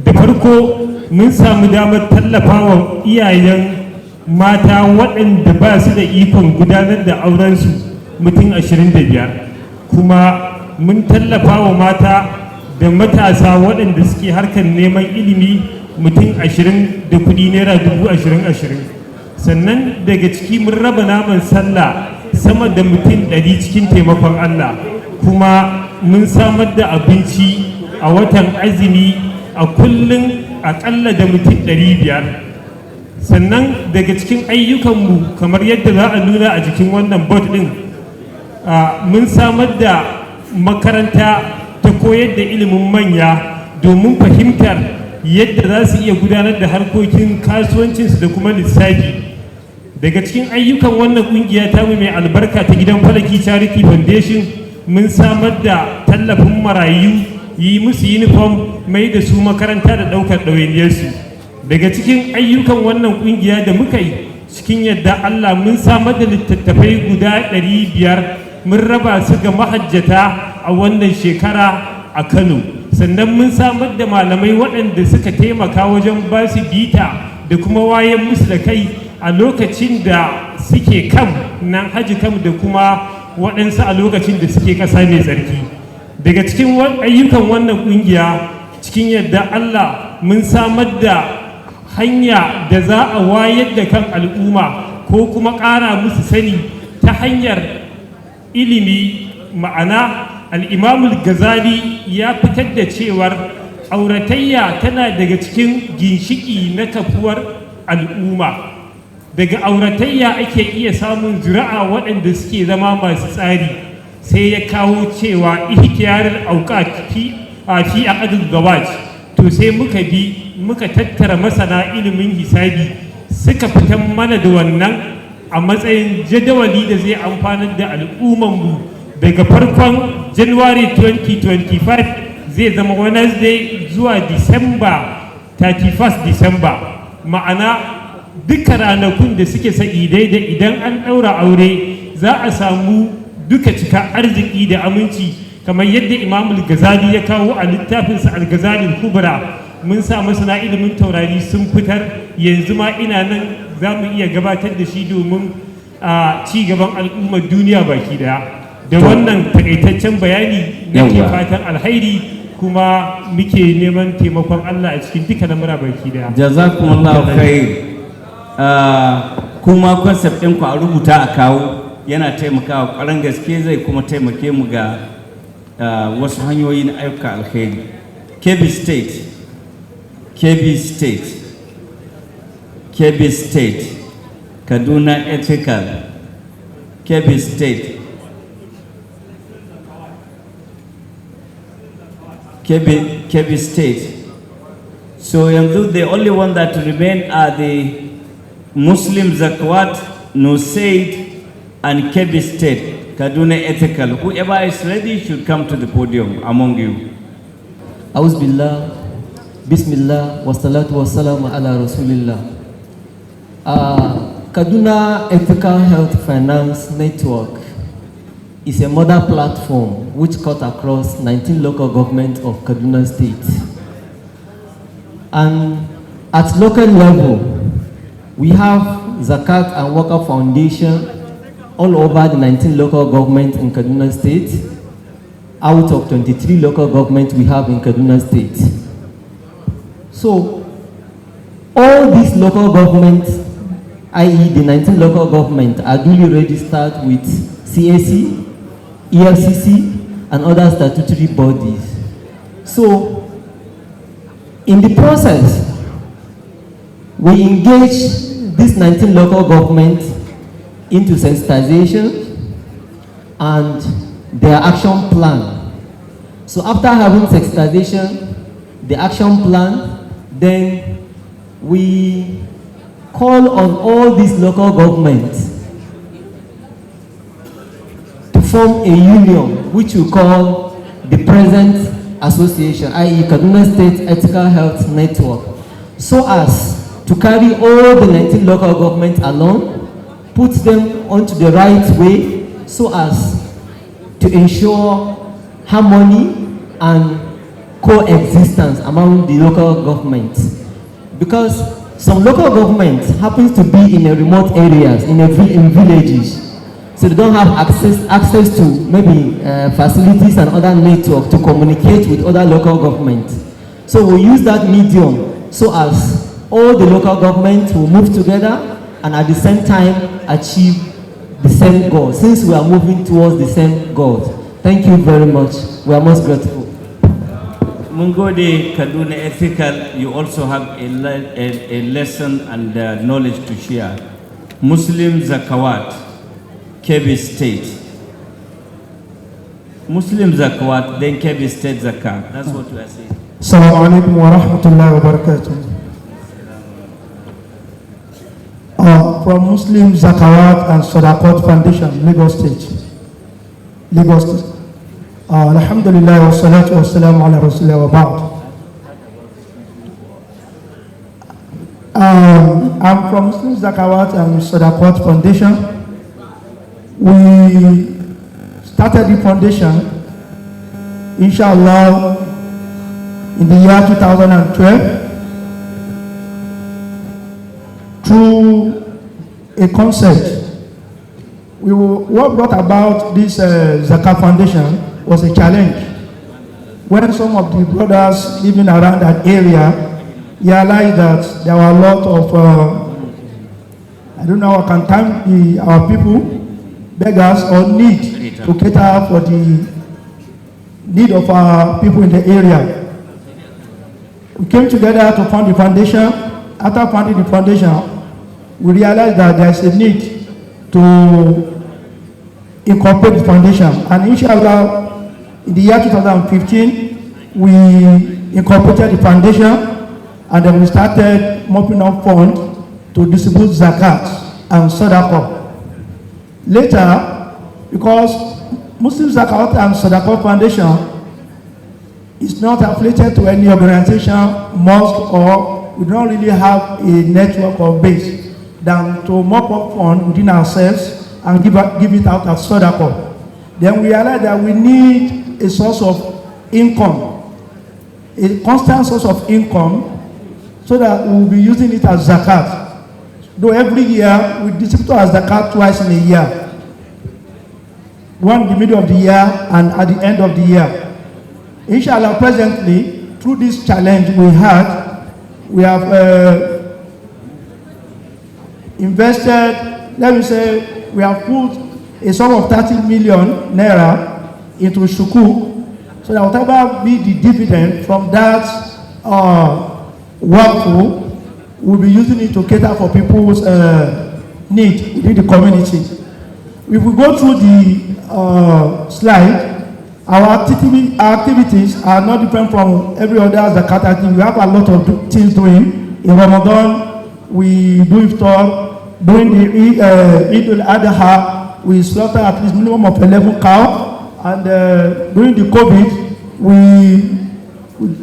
Da farko mun samu damar tallafawa iyayen mata waɗanda ba su da ikon gudanar da aurensu mutum 25, kuma mun tallafawa mata da matasa waɗanda suke harkar neman ilimi mutum 20 da kuɗi naira 20,000. Sannan daga ciki mun raba naman sallah sama da mutum 100 cikin taimakon Allah, kuma mun samar da abinci a watan azumi a kullum aƙalla da mutum 500. Sannan daga cikin ayyukanmu kamar yadda za a nuna a jikin wannan board ɗin, mun samar da makaranta ta koyar da ilimin manya domin fahimtar yadda za su iya gudanar da harkokin kasuwancinsu da kuma lissafi. Daga cikin ayyukan wannan kungiya ta mai albarka ta gidan Falaki Charity Foundation, mun samar da tallafin marayu, yi musu uniform, mai da su makaranta da ɗaukar ɗawainiyarsu. Daga cikin ayyukan wannan kungiya da muka yi cikin yadda Allah mun samar da littattafai guda 500 mun raba su ga mahajjata a wannan shekara a Kano. Sannan mun samar da malamai waɗanda suka taimaka wajen ba su bita da kuma wayan musu da kai a lokacin da suke kam nan haji kam da kuma waɗansu a lokacin da suke ƙasa mai tsarki. Daga cikin ayyukan wannan ƙungiya cikin yadda Allah mun samar da hanya da za a wayar da kan al'umma ko kuma ƙara musu sani ta hanyar ilimi. Ma'ana al'imamul Ghazali ya fitar da cewar auratayya tana daga cikin ginshiki na kafuwar al'umma. Daga auratayya ake iya samun zuri'a waɗanda suke zama masu tsari. Sai ya kawo cewa ihtiyarul awqat fi aqdul zawaj. To sai muka tattara masana ilimin hisabi suka fitar mana da wannan a matsayin jadawali da zai amfanar da al'ummanmu. Daga farkon January 2025 zai zama Wednesday zuwa December 31st December. Ma'ana duka ranakun da suke sa'idai da idan an ɗaura aure za a samu duka cika arziki da aminci kamar yadda Imamul Ghazali ya kawo a littafinsa Al-Ghazali Al-Kubra. Mun sa masana ilimin taurari sun fitar, yanzu ma ina nan za mu iya gabatar da shi domin ci gaban al'ummar duniya baki daya. Da wannan takaitaccen bayani nake fatan alhairi kuma muke neman taimakon Allah a cikin duka lamura baki daya. Jazakumullahu khair. Kuma concept ɗin ku a rubuta a kawo yana taimakawa ƙwarar gaske, zai kuma taimake mu ga wasu hanyoyi na ayyuka alkhairi. Kebbi State, Kaduna Ethical, Kebbi State, Kebbi State. So the only one that remain are the Muslim Zakwat, Nusaid, and Kebbi State, Kaduna Ethical. Whoever is ready should come to the podium among you. Auzubillah, Bismillah, wassalatu wassalamu ala Rasulillah. Kaduna Ethical Health Finance Network is a mother platform which cut across 19 local governments of Kaduna State. And at local level, we have Zakat and Waqf Foundation all over the 19 local governments in Kaduna State, out of 23 local governments we have in Kaduna State. So, all these local governments, i.e. the 19 local governments, are duly registered with CAC, EFCC, and other statutory bodies. So, in the process, we engage these 19 local governments into sensitization and their action plan. So after having sensitization, the action plan, then we call on all these local governments to form a union, which we call the present association, i.e. Kaduna State Ethical Health Network, so as to carry all the 19 local governments along, put them onto the right way, so as to ensure harmony and coexistence among the local governments. Because some local governments happen to be in a remote areas, in villages, so they don't have access to maybe facilities and other network to communicate with other local governments. So we use that medium so as all the local governments will move together and at the same time achieve the same goal, since we are moving towards the same goal. Thank you very much. We are most grateful. Mungode Kaduna Ethical, you also have a lesson and knowledge to share. Muslim Zakawat, Kebbi State. Muslim Zakawat, then Kebbi State Zakat. That's what we are saying. Assalamu alaikum wa rahmatullahi wa barakatuh. From Muslim Zakawat and Sadaqat Foundation, Lagos State. Alhamdulillah wa salatu wa salamu ala rasulillah wa ba'd. I'm from Muslim Zakawat and Sadaqat Foundation, we started the foundation, inshallah, in the year 2012 through a concept. What brought about this Zakat Foundation was a challenge. When some of the brothers living around that area realized that there were a lot of, I don't know how I can term our people, beggars or need to cater for the need of our people in the area. We came together to found the foundation. After founding the foundation, we realized that there is a need to incorporate the foundation. And inshallah, in the year 2015, we incorporated the foundation, and then we started mopping up funds to distribute zakat and sadaqah. Later, because Muslim Zakat and Sadaqah Foundation is not affiliated to any organization, mosque, or we don't really have a network or base than to mop up funds within ourselves and give it out as sadaqah. Then we realized that we need a source of income, a constant source of income, so that we will be using it as zakat. Though every year we distribute as zakat twice in a year, one in the middle of the year and at the end of the year. Inshallah, presently, through this challenge we have invested, let me say, we have put a sum of 30 million naira into Shukuk, so that whatever be the dividend from that work, we'll be using it to cater for people's need within the community. If we go through the slide, our activities are not different from every other zakat activity. We have a lot of things doing. In Ramadan, we do iftar. During the Eid al-Adha, we slaughter at least minimum of 11 cows. And during the COVID,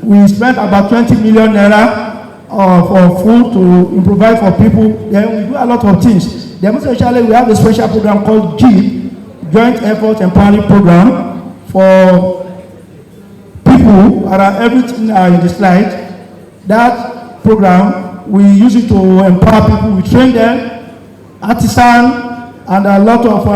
we spent about 20 million naira for food to provide for people. Then we do a lot of things. Then especially we have a special program called JEEP, Joint Effort Empowering Program, for people around everything in the slide. That program, we use it to empower people. We train them, artisans, and a lot of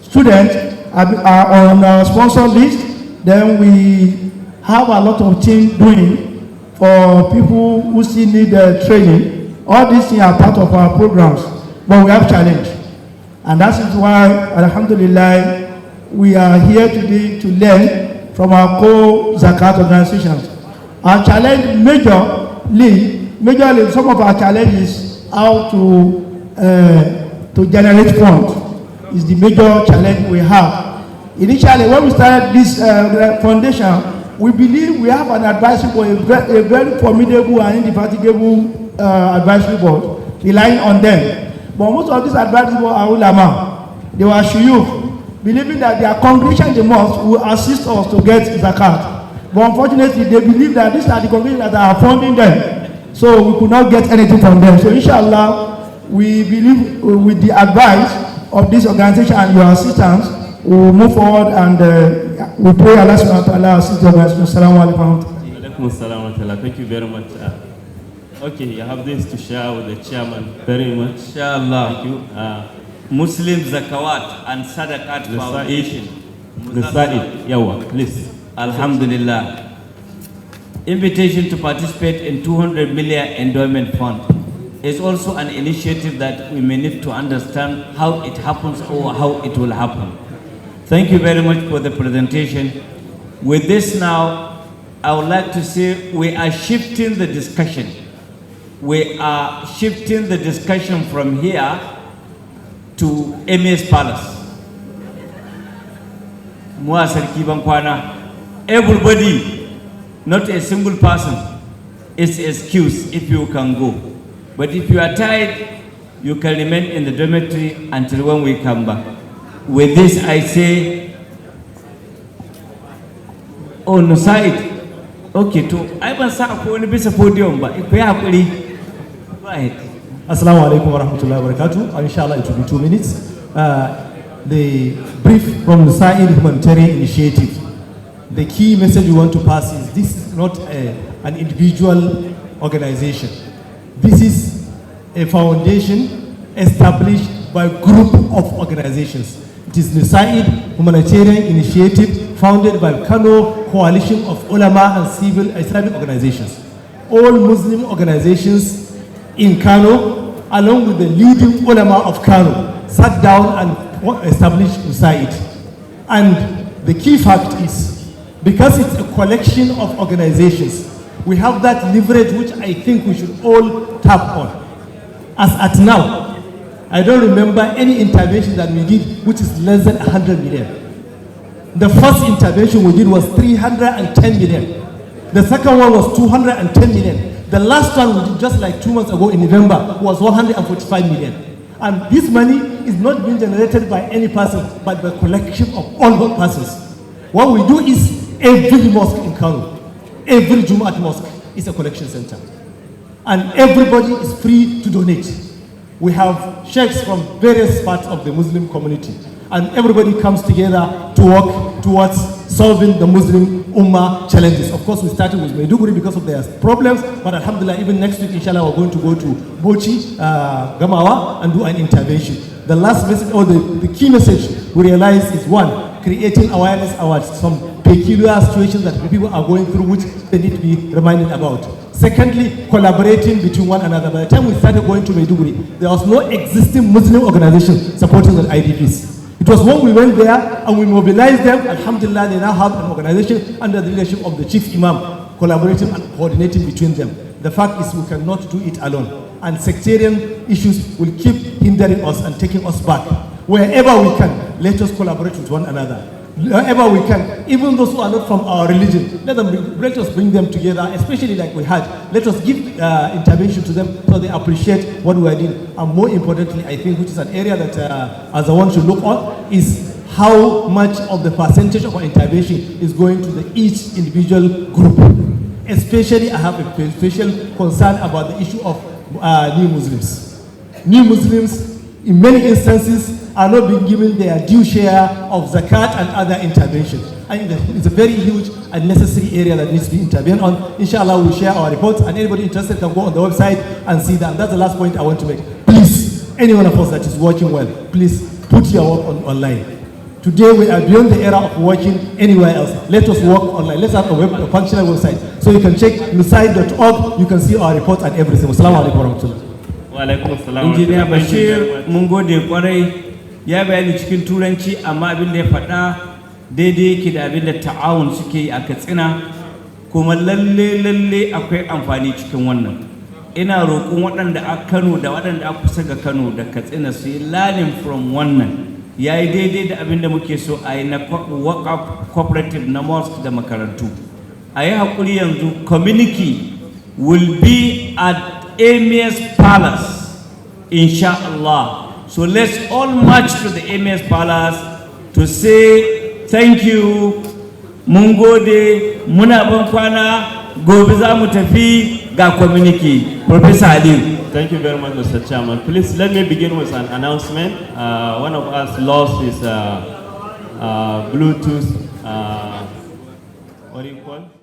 students are on our sponsor list. Then we have a lot of things doing for people who still need training. All these things are part of our programs, but we have challenge. And that is why, alhamdulillah, we are here today to learn from our co-zakat organizations. Our challenge majorly, some of our challenges how to generate funds is the major challenge we have. Initially, when we started this foundation, we believe we have an advisory board, a very formidable and indefatigable advisory board, relying on them. But most of these advisory board are ulama. They were shuyukh, believing that their congregation in the mosque will assist us to get zakat. But unfortunately, they believe that these are the congregations that are funding them. So we could not get anything from them. So inshallah, we believe with the advice of this organization and your assistance, we will move forward and we pray Allah subhanahu wa ta'ala assist the organization. Assalamu alaikum. Thank you very much. Okay, you have this to share with the chairman. Very much. Inshallah. Thank you. Muslim Zakawat and Sadaqat Foundation. Yawa, please. Alhamdulillah. Invitation to participate in 200 million endowment fund is also an initiative that we may need to understand how it happens or how it will happen. Thank you very much for the presentation. With this now, I would like to say we are shifting the discussion. We are shifting the discussion from here to Emir's Palace. Everybody, not a single person, is excused if you can go. But if you are tired, you can remain in the dormitory until when we come back. With this, I say, on the side, okay, too. I was going to be a podium, but if we have to go ahead. Assalamu alaikum wa rahmatullahi wa barakatuh. Inshallah, it will be 2 minutes. The brief from the Sa'id Humanitarian Initiative. The key message we want to pass is this is not an individual organization. This is a foundation established by a group of organizations. It is the Sa'id Humanitarian Initiative founded by Kano Coalition of Ulama and Civil Islamic Organizations. All Muslim organizations in Kano, along with the leading ulama of Kano, sat down and established USAID. And the key fact is, because it's a collection of organizations, we have that leverage which I think we should all tap on. As at now, I don't remember any intervention that we did which is less than 100 million. The first intervention we did was 310 million. The second one was 210 million. The last one we did just like 2 months ago in November was 145 million. And this money is not being generated by any person, but by collection of all the persons. What we do is every mosque in Kano, every Jumat mosque is a collection center. And everybody is free to donate. We have sheikhs from various parts of the Muslim community. And everybody comes together to work towards solving the Muslim Ummah challenges. Of course, we started with Maiduguri because of their problems, but alhamdulillah, even next week, inshallah, we're going to go to Bochi, Gamawa, and do an intervention. The last message, or the key message we realize is one, creating awareness about some peculiar situations that people are going through which they need to be reminded about. Secondly, collaborating between one another. By the time we started going to Maiduguri, there was no existing Muslim organization supporting the IDPs. It was when we went there and we mobilized them, alhamdulillah, they now have an organization under the leadership of the chief imam, collaborating and coordinating between them. The fact is we cannot do it alone. And sectarian issues will keep hindering us and taking us back. Wherever we can, let us collaborate with one another. Wherever we can, even those who are not from our religion, let us bring them together, especially like we had. Let us give intervention to them so they appreciate what we are doing. And more importantly, I think, which is an area that AZAWON should look on, is how much of the percentage of our intervention is going to each individual group. Especially, I have a special concern about the issue of new Muslims. New Muslims, in many instances, are not being given their due share of zakat and other interventions. And it's a very huge and necessary area that needs to be intervened on. Inshallah, we'll share our reports, and anybody interested can go on the website and see that. And that's the last point I want to make. Please, any one of us that is working well, please put your work online. Today we are beyond the era of working anywhere else. Let us work online. Let's have a functional website. So you can check lucide.org, you can see our reports and everything. Assalamu alaikum warahmatullahi. Wa alaikum assalam. Engineer Bashir, mun gode kwarai. Ya bayani cikin turanci, amma abin da ya faɗa daidai yake da abin da ta'awun suke yi a Katsina, kuma lalle akwai amfani cikin wannan. Ina roƙon waɗanda a Kano da waɗanda a kusa ga Kano da Katsina su yi learning from wannan. Ya yi daidai da abin da muke so a yi na Waqaf cooperative na mosque da makarantu. A yi haƙuri yanzu, community will be at Emir's Palace, inshallah. So let's all march to the Emir's Palace to say thank you, mun gode, muna ban kwana, gobe za mu tafi ga community. Professor Aliu. Thank you very much, Mr. Chairman. Please let me begin with an announcement. One of us lost his Bluetooth, what do you call it?